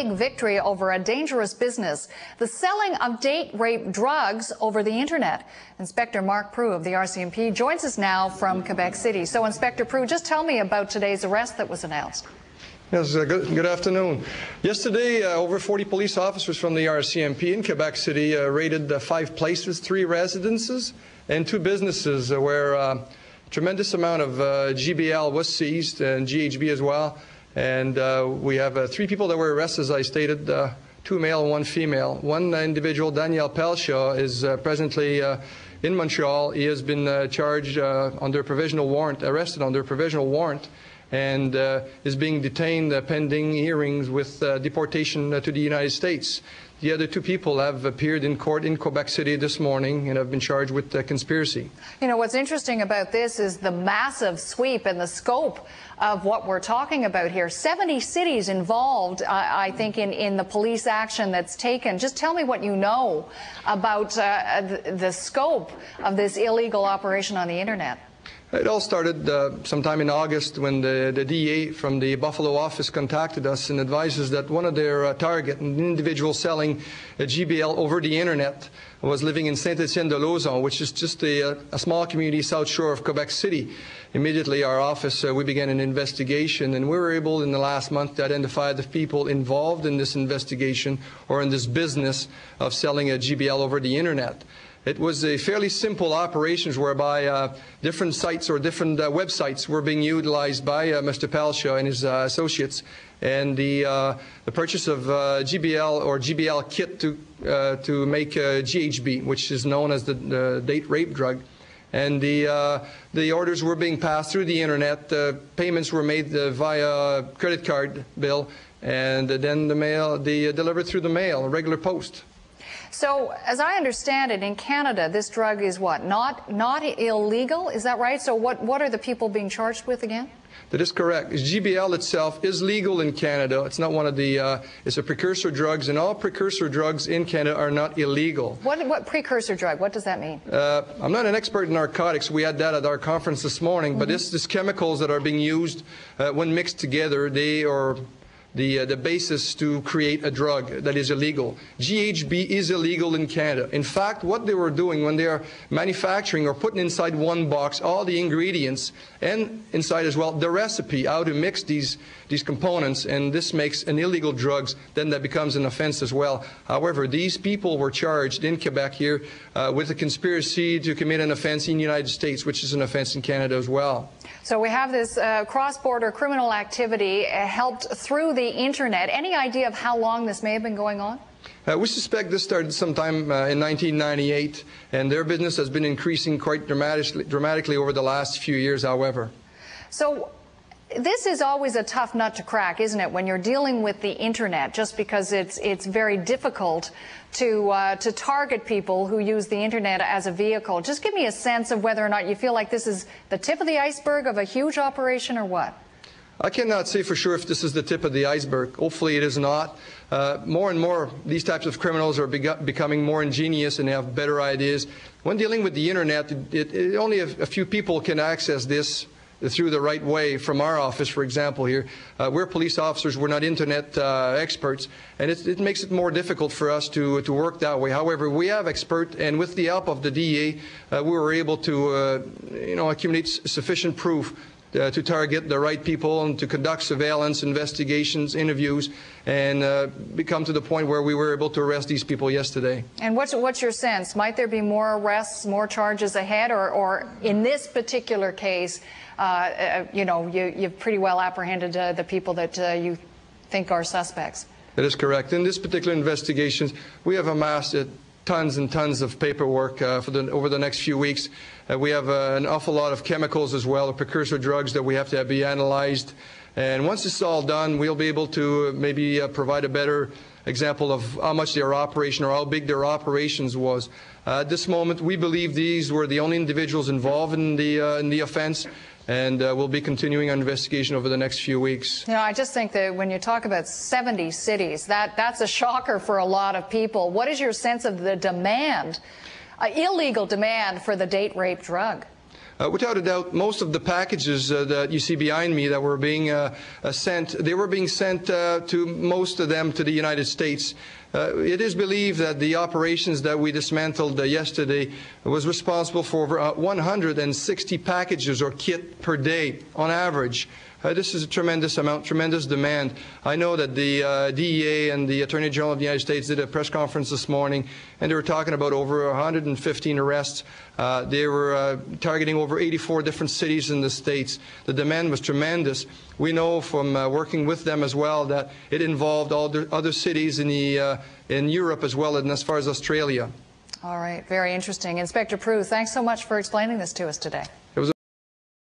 big victory over a dangerous business, the selling of date rape drugs over the internet. Inspector Mark Prue of the RCMP joins us now from Quebec City. So, Inspector Prue, just tell me about today's arrest that was announced. Yes, good afternoon. Yesterday, over 40 police officers from the RCMP in Quebec City raided 5 places, 3 residences, and 2 businesses where a tremendous amount of GBL was seized, and GHB as well. And we have 3 people that were arrested, as I stated, 2 male and 1 female. One individual, Daniel Pelchat, is presently in Montreal. He has been charged under provisional warrant, arrested under provisional warrant, and is being detained pending hearings with deportation to the United States. The other 2 people have appeared in court in Quebec City this morning and have been charged with conspiracy. You know, what's interesting about this is the massive sweep and the scope of what we're talking about here. 70 cities involved, I think, in the police action that's taken. Just tell me what you know about the scope of this illegal operation on the internet. It all started sometime in August when the DEA from the Buffalo office contacted us and advised us that one of their target, an individual selling a GBL over the internet, was living in Saint-Étienne-de-Lauzon, which is just a small community south shore of Quebec City. Immediately, our office, we began an investigation, and we were able in the last month to identify the people involved in this investigation or in this business of selling a GBL over the internet. It was a fairly simple operation whereby different sites or different websites were being utilized by Mr. Pelchat and his associates, and the purchase of GBL or GBL kit to make GHB, which is known as the date rape drug. And the orders were being passed through the internet. Payments were made via credit card bill, and then delivered through the mail, regular post. So, as I understand it, in Canada, this drug is what? Not illegal? Is that right? So what are the people being charged with again? That is correct. GBL itself is legal in Canada. It's not one of the, it's a precursor drugs, and all precursor drugs in Canada are not illegal. What precursor drug? What does that mean? I'm not an expert in narcotics. We had that at our conference this morning, but it's chemicals that are being used when mixed together. They are the basis to create a drug that is illegal. GHB is illegal in Canada. In fact, what they were doing when they are manufacturing or putting inside one box all the ingredients and inside as well the recipe, how to mix these components, and this makes an illegal drugs, then that becomes an offense as well. However, these people were charged in Quebec here with a conspiracy to commit an offense in the United States, which is an offense in Canada as well. So we have this cross-border criminal activity helped through the internet. Any idea of how long this may have been going on? We suspect this started sometime in 1998, and their business has been increasing quite dramatically over the last few years, however. So this is always a tough nut to crack, isn't it, when you're dealing with the internet, just because it's very difficult to target people who use the internet as a vehicle. Just give me a sense of whether or not you feel like this is the tip of the iceberg of a huge operation or what? I cannot say for sure if this is the tip of the iceberg. Hopefully it is not. More and more, these types of criminals are becoming more ingenious and have better ideas. When dealing with the internet, only a few people can access this through the right way. From our office, for example, here, we're police officers, we're not internet experts, and it makes it more difficult for us to work that way. However, we have experts, and with the help of the DEA, we were able to accumulate sufficient proof to target the right people and to conduct surveillance, investigations, interviews, and come to the point where we were able to arrest these people yesterday. And what's your sense? Might there be more arrests, more charges ahead, or in this particular case, you've pretty well apprehended the people that you think are suspects? That is correct. In this particular investigation, we have amassed tons and tons of paperwork over the next few weeks. We have an awful lot of chemicals as well, precursor drugs that we have to be analyzed. And once it's all done, we'll be able to maybe provide a better example of how much their operation or how big their operations was. At this moment, we believe these were the only individuals involved in the offense, and we'll be continuing our investigation over the next few weeks. You know, I just think that when you talk about 70 cities, that's a shocker for a lot of people. What is your sense of the demand, illegal demand for the date rape drug? Without a doubt, most of the packages that you see behind me that were being sent, they were being sent to most of them to the United States. It is believed that the operations that we dismantled yesterday was responsible for over 160 packages or kit per day on average. This is a tremendous amount, tremendous demand. I know that the DEA and the Attorney General of the United States did a press conference this morning, and they were talking about over 115 arrests. They were targeting over 84 different cities in the States. The demand was tremendous. We know from working with them as well that it involved all the other cities in Europe as well, and as far as Australia. All right, very interesting. Inspector Prue, thanks so much for explaining this to us today.